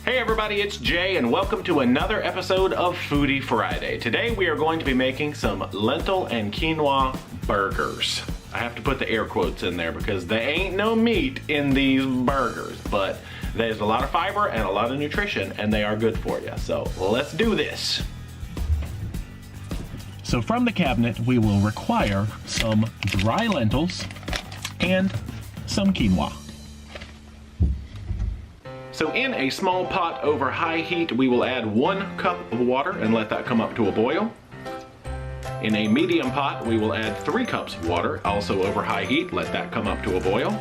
Hey everybody, it's Jay and welcome to another episode of Foodie Friday. Today we are going to be making some lentil and quinoa burgers. I have to put the air quotes in there because there ain't no meat in these burgers, but there's a lot of fiber and a lot of nutrition and they are good for you. So let's do this. So from the cabinet we will require some dry lentils and some quinoa. So in a small pot over high heat, we will add 1 cup of water and let that come up to a boil. In a medium pot, we will add 3 cups of water, also over high heat, let that come up to a boil.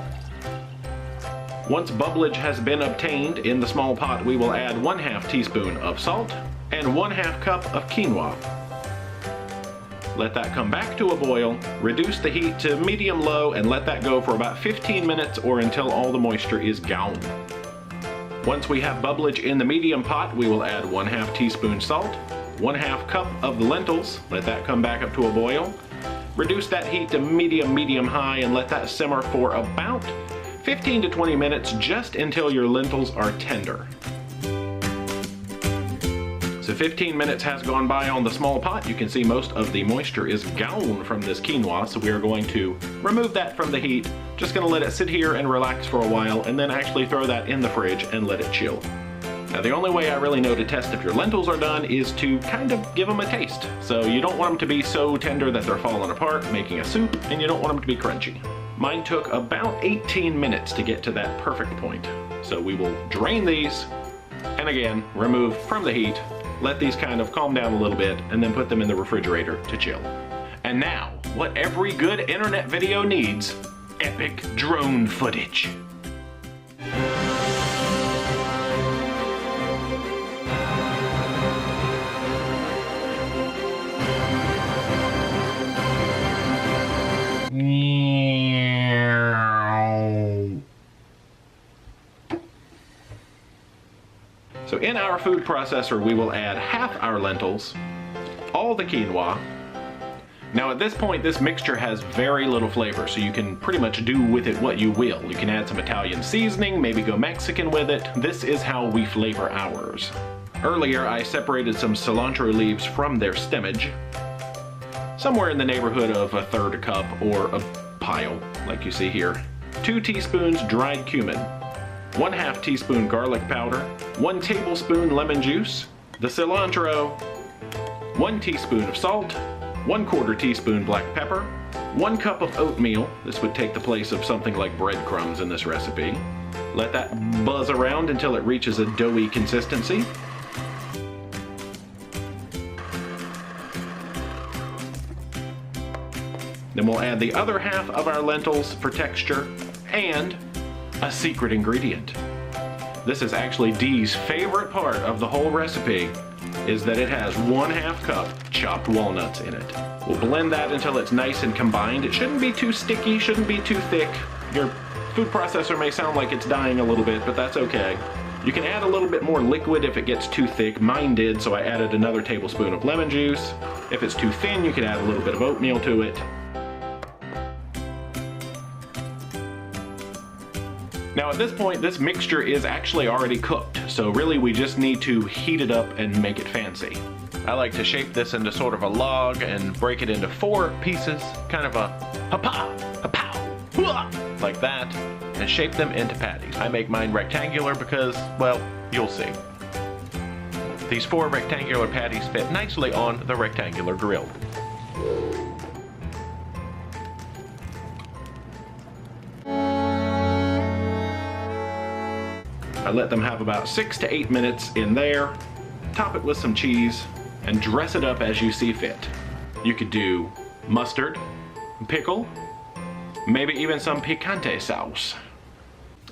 Once bubblage has been obtained in the small pot, we will add 1/2 teaspoon of salt and 1/2 cup of quinoa. Let that come back to a boil, reduce the heat to medium-low and let that go for about 15 minutes or until all the moisture is gone. Once we have bubblage in the medium pot, we will add 1/2 teaspoon salt, 1/2 cup of the lentils, let that come back up to a boil. Reduce that heat to medium-high and let that simmer for about 15 to 20 minutes just until your lentils are tender. So 15 minutes has gone by on the small pot. You can see most of the moisture is gone from this quinoa, so we are going to remove that from the heat. Just gonna let it sit here and relax for a while and then actually throw that in the fridge and let it chill. Now the only way I really know to test if your lentils are done is to kind of give them a taste. So you don't want them to be so tender that they're falling apart, making a soup, and you don't want them to be crunchy. Mine took about 18 minutes to get to that perfect point. So we will drain these and again, remove from the heat. Let these kind of calm down a little bit and then put them in the refrigerator to chill. And now, what every good internet video needs, epic drone footage. So in our food processor, we will add half our lentils, all the quinoa. Now at this point, this mixture has very little flavor, so you can pretty much do with it what you will. You can add some Italian seasoning, maybe go Mexican with it. This is how we flavor ours. Earlier, I separated some cilantro leaves from their stemage, somewhere in the neighborhood of 1/3 cup or a pile, like you see here. 2 teaspoons dried cumin. 1/2 teaspoon garlic powder, 1 tablespoon lemon juice, the cilantro, 1 teaspoon of salt, 1/4 teaspoon black pepper, 1 cup of oatmeal. This would take the place of something like breadcrumbs in this recipe. Let that buzz around until it reaches a doughy consistency. Then we'll add the other half of our lentils for texture and a secret ingredient. This is actually Dee's favorite part of the whole recipe, is that it has 1/2 cup chopped walnuts in it. We'll blend that until it's nice and combined. It shouldn't be too sticky, shouldn't be too thick. Your food processor may sound like it's dying a little bit, but that's okay. You can add a little bit more liquid if it gets too thick. Mine did, so I added another tablespoon of lemon juice. If it's too thin, you can add a little bit of oatmeal to it. Now at this point, this mixture is actually already cooked, so really we just need to heat it up and make it fancy. I like to shape this into sort of a log and break it into 4 pieces, kind of a ha-pa, ha-pow, hua, like that, and shape them into patties. I make mine rectangular because, well, you'll see. These 4 rectangular patties fit nicely on the rectangular grill. I let them have about 6 to 8 minutes in there, top it with some cheese, and dress it up as you see fit. You could do mustard, pickle, maybe even some picante sauce.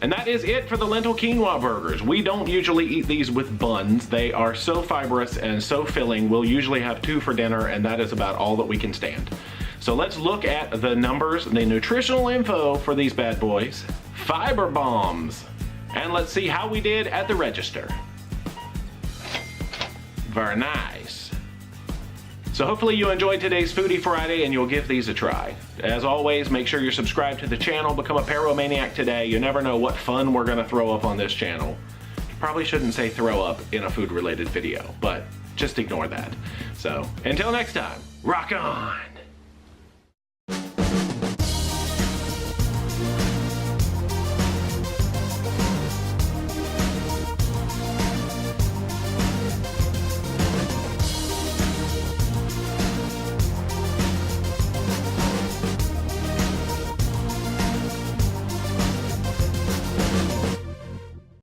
And that is it for the lentil quinoa burgers. We don't usually eat these with buns. They are so fibrous and so filling. We'll usually have 2 for dinner, and that is about all that we can stand. So let's look at the numbers, the nutritional info for these bad boys. Fiber bombs. And let's see how we did at the register. Very nice. So hopefully you enjoyed today's Foodie Friday and you'll give these a try. As always, make sure you're subscribed to the channel, become a Paromaniac today. You never know what fun we're gonna throw up on this channel. Probably shouldn't say throw up in a food related video, but just ignore that. So until next time, rock on!